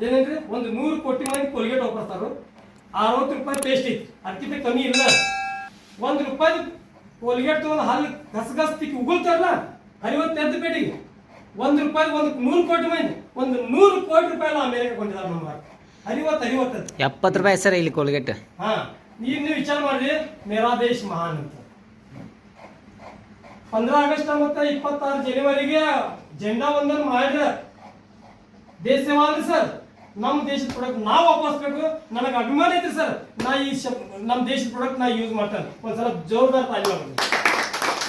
ಏನಂದ್ರೆ ಒಂದು 100 ಕೋಟಿ ಮಂದಿ ಕೋಲ್ಗೇಟ್ ವಾಪರ್ತಾರು, 60 ರೂಪಾಯಿ ಪೇಸ್ಟ್ ಐತಿ, ಅದಕ್ಕಿಂತ ಕಮ್ಮಿ ಇಲ್ಲ. ₹1 ಕೋಲ್ಗೇಟ್ ತಗೊಂಡು ಹಲ್ಲು ಗಸಗಸ್ತಿಗೆ ಉಗುಳ್ತಾರಲ್ಲ 58 ಪೇಟಿಗೆ ₹1 100 ಕೋಟಿ ಮಂದಿ, ಒಂದು 100 ಕೋಟಿ ರೂಪಾಯಿ ಅಮೇರಿಕ ಕೊಂಡಿದ್ದಾರೆ ನಮ್ಮ 50 ರೂಪಾಯಿ ಸರ್ ಇಲ್ಲಿ ಕೋಲ್ಗೇಟ್. ಹಾ, ಈಗ ನೀವು ವಿಚಾರ ಮಾಡ್ರಿ, ಮೇರಾ ದೇಶ್ ಮಹಾನ್ ಅಂತ 15 ಆಗಸ್ಟ್ ಮತ್ತು 26 ಜನವರಿಗೆ ಜೆಂಡಾ ವಂದನ ಮಾಡಿದ್ರೆ ದೇಶ ಸೇವಾ ಅಲ್ರಿ ಸರ್. ನಮ್ಮ ದೇಶದ ಪ್ರಾಡಕ್ಟ್ ನಾವು ವಾಪಸ್ಬೇಕು, ನನಗೆ ಅಭಿಮಾನ ಐತ್ರಿ ಸರ್. ನಾ ಈ ನಮ್ಮ ದೇಶದ ಪ್ರಾಡಕ್ಟ್ ನಾ ಯೂಸ್ ಮಾಡ್ತೇನೆ. ಒಂದ್ಸಲ ಜೋರ್ದಾರ್ ತಾಲಿ ಮಾಡ್ತೀನಿ.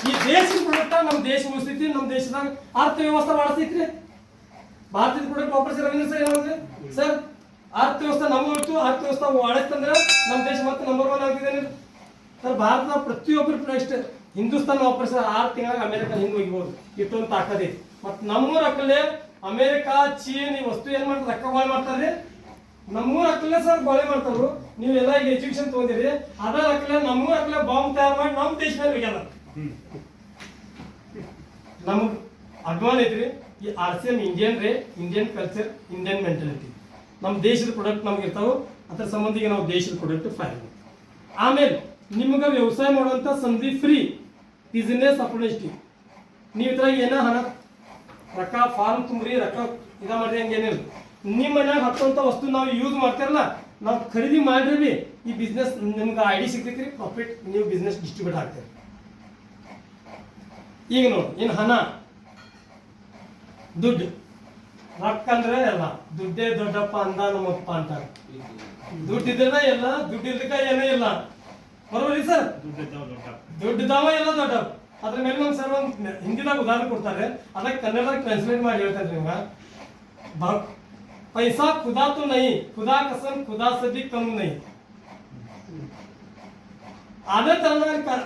ಈ ದೇಶದ ಪ್ರಾಡಕ್ಟ್ ನಮ್ಮ ದೇಶ ಉಳಿಸ್ತೈತಿ, ನಮ್ಮ ದೇಶದಾಗ ಅರ್ಥವ್ಯವಸ್ಥೆ ಮಾಡಿಸ್ತೈತ್ರಿ. ಭಾರತದ ಪ್ರಾಡಕ್ಟ್ ವಾಪಸ್ ರವೀಂದ್ರ ಸರ್ ಏನಾದ್ರೆ ಸರ್, ಅರ್ಥವ್ಯವಸ್ಥೆ ನಮ್ಗೆ ಉಳಿತು, ಅರ್ಥವ್ಯವಸ್ಥೆ ಒಳಸ್ತಂದ್ರೆ ನಮ್ಮ ದೇಶ ಮತ್ತೆ ನಂಬರ್ 1 ಆಗ್ತಿದೆ ಸರ್. ಭಾರತದ ಪ್ರತಿಯೊಬ್ಬರು ಪ್ರಾಡಕ್ಟ್ ಹಿಂದೂಸ್ತಾನ ವಾಪಸ್ 6 ತಿಂಗಳಾಗ ಅಮೆರಿಕ ಹಿಂದೆ ಹೋಗಿಬೋದು, ಇಷ್ಟೊಂದು ತಾಕದೈತಿ. ಮತ್ತು ನಮ್ಮೂರ ಅಕ್ಕಲ್ಲೇ ಅಮೇರಿಕಾ, ಚೀನ್ ಈ ವಸ್ತು ಏನ್ ಮಾಡ್ತಾರೆ, ರೊಕ್ಕ ಬಾಳೆ ಮಾಡ್ತಾರೆ. ನಮ್ಮೂರ ಅಕ್ಕಲ್ಲೇ ಸರ್ ಬಾಳೆ ಮಾಡ್ತಾರು. ನೀವೆಲ್ಲ ಈಗ ಎಜುಕೇಶನ್ ತಗೊಂಡಿರಿ, ಅದರ ಅಕ್ಕಲ್ಲೇ ನಮ್ಮೂರ ಅಕ್ಕಲ್ಲೇ ಬಾಂಬ್ ತಯಾರು ಮಾಡಿ ನಮ್ಮ ದೇಶ ಮೇಲೆ ಹೋಗ್ಯಾರ. ನಮ್ಗೆ ಅಭಿಮಾನ ಐತ್ರಿ. ಈ RCM ಇಂಡಿಯನ್ ರೇ, ಇಂಡಿಯನ್ ಕಲ್ಚರ್, ಇಂಡಿಯನ್ ಮೆಂಟಾಲಿಟಿ. ನಮ್ಮ ದೇಶದ ಪ್ರಾಡಕ್ಟ್ ನಮ್ಗೆ ಇರ್ತಾವೆ, ಅದರ ಸಂಬಂಧಿಗೆ ನಾವು ದೇಶದ ಪ್ರಾಡಕ್ಟ್ ಫೈಲ್. ಆಮೇಲೆ ನಿಮ್ಗೆ ವ್ಯವಸಾಯ ಮಾಡುವಂಥ ಸಂಧಿ ಫ್ರೀ, ಬಿಸಿನೆಸ್ ಅಪರ್ಚುನಿಟಿ. ನೀವು ಇದ್ರಾಗ ಏನೋ ಹಣ ರೊಕ್ಕ ಫಾರ್ಮ್ ತುಂಬ್ರಿ, ರೊಕ್ಕ ಇದ ಮಾಡ್ರಿ, ಹಂಗೇನಿಲ್ಲ. ನಿಮ್ಮ ಮನ್ಯಾಗ ಹತ್ತುವಂಥ ವಸ್ತು ನಾವು ಯೂಸ್ ಮಾಡ್ತಾರಲ್ಲ, ನಾವು ಖರೀದಿ ಮಾಡ್ರಿ, ಈ ಬಿಸ್ನೆಸ್ ನಿಮ್ಗೆ ID ಸಿಗ್ತೈತ್ರಿ, ಪ್ರಾಫಿಟ್ ನೀವು ಬಿಸ್ನೆಸ್ ಡಿಸ್ಟ್ರಿಬ್ಯೂಟ್ ಆಗ್ತೀರಿ. ಈಗ ನೋಡಿ, ಏನು ಹಣ ದುಡ್ಡು, ರೊಕ್ಕ ಅಂದ್ರೆ ಎಲ್ಲ ದುಡ್ಡೇ ದೊಡ್ಡಪ್ಪ ಅಂದ ನಮ್ಮಪ್ಪ ಅಂತಾರೆ. ದುಡ್ಡಿದ್ರೆ ಎಲ್ಲ, ದುಡ್ಡು ಇಲ್ದಕ್ಕ ಏನೂ ಇಲ್ಲ. ಬರೋರಿ ಸರ್, ದುಡ್ಡಿದ್ದಾವ ಎಲ್ಲ ದೊಡ್ಡಪ್ಪ. ಅದ್ರ ಮೇಲೆ ನಮ್ಮ ಸರ್ ಒಂದು ಹಿಂದಿದಾಗ ಉದಾಹರಣೆ ಕೊಡ್ತಾರೆ, ಅದಕ್ಕೆ ಕನ್ನಡದಾಗ ಟ್ರಾನ್ಸ್ಲೇಟ್ ಮಾಡಿ ಹೇಳ್ತಾರೆ ನಿಮ್ಗೆ. पैसा खुदा तो नहीं, खुदा कसम खुदा से भी कम नहीं. अದೇ ತರ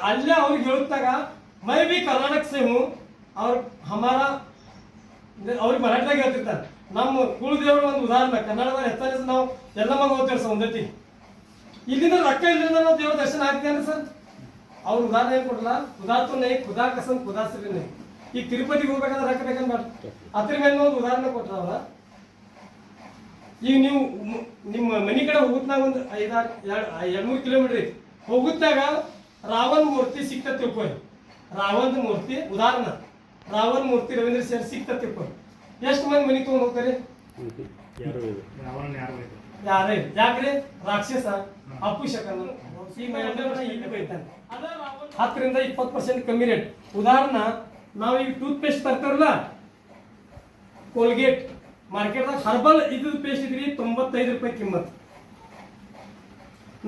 ಅಲ್ಲೇ ಅವ್ರಿಗೆ ಹೇಳುತ್ತಾಗ ಮೈ ಬಿ ಕರ್ನಾಟಕ ಸೇ ಹೂ, ಅವ್ರ ಹಮಾರ ಅವ್ರಿಗೆ ಮರಾಠಿದಾಗ ಹೇಳ್ತಿರ್ತಾರೆ. ನಮ್ಮ ಕುಲದೇವ್ರ ಒಂದು ಉದಾಹರಣೆ, ಕನ್ನಡದ ಹೆಚ್ಚಾಗಿ ನಾವು ಎಲ್ಲ ಮಗ ಹೋಗ್ತೇವೆ ಸೌಂದತಿ. ಇಲ್ಲಿಂದ ರೊಕ್ಕ ಇಲ್ಲಿಂದ ನಾವು ದೇವ್ರ ದರ್ಶನ ಆಗ್ತೇನೆ ಸರ್. ಅವ್ರ ಉದಾಹರಣೆ ಏನು ಕೊಡಲ್ಲ, ಖುದಾ ತು ನೈ ಖುದಾ ಕಸಮ್ ಖುದಾ ಸೇ ಭಿ ನೈ. ಈಗ ತಿರುಪತಿಗೆ ಹೋಗ್ಬೇಕಾದ್ರೆ ರೊಕ್ಕ ಬೇಕಂತ ಅದ್ರ ಮೇಲೆ ಒಂದು ಉದಾಹರಣೆ ಕೊಟ್ರಲ್ಲ. ಈಗ ನೀವು ನಿಮ್ಮ ಮನೆ ಕಡೆ ಹೋಗುತ್ತಾಗ ಒಂದು 2-3 ಕಿಲೋಮೀಟರ್ ಐತಿ, ಹೋಗುತ್ತಾಗ ರಾವಣ ಮೂರ್ತಿ ಸಿಕ್ತ ತಿಳ್ಕೊಳ್ಳಿ. ರಾವಣ ಮೂರ್ತಿ ಉದಾಹರಣೆ, ರಾವಣ ಮೂರ್ತಿ ರವೀಂದ್ರ ಸರ್ ಸಿಕ್ತ ತಿಳ್ಕೊಳ್ಳಿ. ಎಷ್ಟು ಮಂದಿ ಮನೆ ತಗೊಂಡು ಹೋಗ್ತಾರೆ? ಯಾರೇ ಯಾಕ್ರಿ? ರಾಕ್ಷಸ ಅಪುಷಕನ. ಈಗ 10% 20% ಕಮ್ಮಿ ರೇಟ್. ಉದಾಹರಣೆ, ನಾವು ಈಗ ಟೂತ್ ಪೇಸ್ಟ್ ತರ್ತಾರಲ್ಲ, ಕೋಲ್ಗೇಟ್ ಮಾರ್ಕೆಟ್ದಾಗ ಹರ್ಬಲ್ ಇದು ಪೇಸ್ಟ್ ಇದ್ರಿ ₹95 ಕಿಮ್ಮತ್.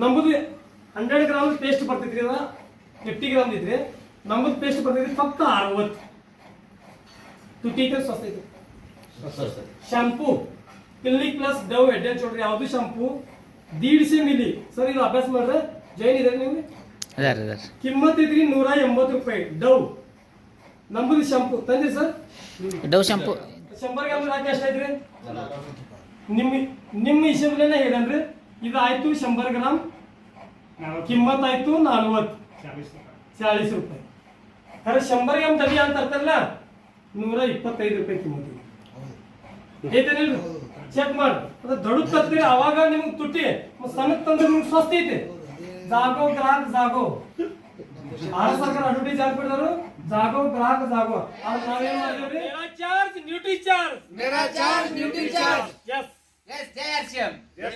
ನಮ್ಮದು 100 ಗ್ರಾಮ್ ಪೇಸ್ಟ್ ಬರ್ತೈತ್ರಿ, ಅದ 50 ಗ್ರಾಮ್ ಇದ್ರಿ. ನಮ್ಮದು ಪೇಸ್ಟ್ ಬರ್ತೈತ್ರಿ ಫಕ್ತ 60. ತುಟಿಗೆ ಸ್ವಸ್ತೈತಿ. Shampoo clinic plus dove head and shoulder ಯಾವುದು ಶಾಂಪೂ 150 ಮಿಲಿ ಸರ್. ಇದು ಅಭ್ಯಾಸ ಮಾಡ್ರೆ ಜೈನ್ ಇದೆ ನಿಮ್ಗೆ. ಕಿಮ್ಮತ್ ಇದ್ರಿ ₹180. ಡವ್ ನಮ್ಮದು ಶಾಂಪೂ ತಂದ್ರಿ ಸರ್. ಡವ್ ಶಾಂಪೂ 100 ಗ್ರಾಮ್ ಹಾಕಿ ಎಷ್ಟೈತ್ರಿ? ನಿಮ್ಮ ಹಿಸಾಬಲೇನೆ ಹೇಳನ್ರಿ. ಇದು ಆಯ್ತು 100 ಗ್ರಾಮ್, ಕಿಮ್ಮತ್ ಆಯ್ತು ₹40 ಖರೆ 100 ಗ್ರಾಮ್ ದಗಿ ಅಂತ ಅರ್ಥಲ್ಲ, ₹125 ಕಿಮ್ಮತ್ ಐತೇನಿಲ್ಲ. ಚೆಕ್ ಮಾಡಿ, ಅದು ದೊಡ್ಡ ತರ್ತೀರಿ ಅವಾಗ ನಿಮ್ಗೆ ತುಟ್ಟಿ, ಸಣ್ಣ ತಂದ್ರೆ ನಿಮ್ಗೆ ಸ್ವಸ್ಥ ಐತಿ. ಜಾಗೋ ಗ್ರಾಹಕ ಜಾಗೋ, ಭಾರತ ಸರ್ಕಾರ ಅಡ್ವರ್ಟೈಸ್ ಆಗ್ಬಿಡ್ತಾರು. ಜಾಗೋ ಗ್ರಾಹಕ ಜಾಗೋ. ಅದು ನಾವೇನ್ ಮಾಡಿದ್ರಿ? ಮೇರಾ ಚಾರ್ಜ್ ನ್ಯೂಟ್ರಿ ಚಾರ್ಜ್.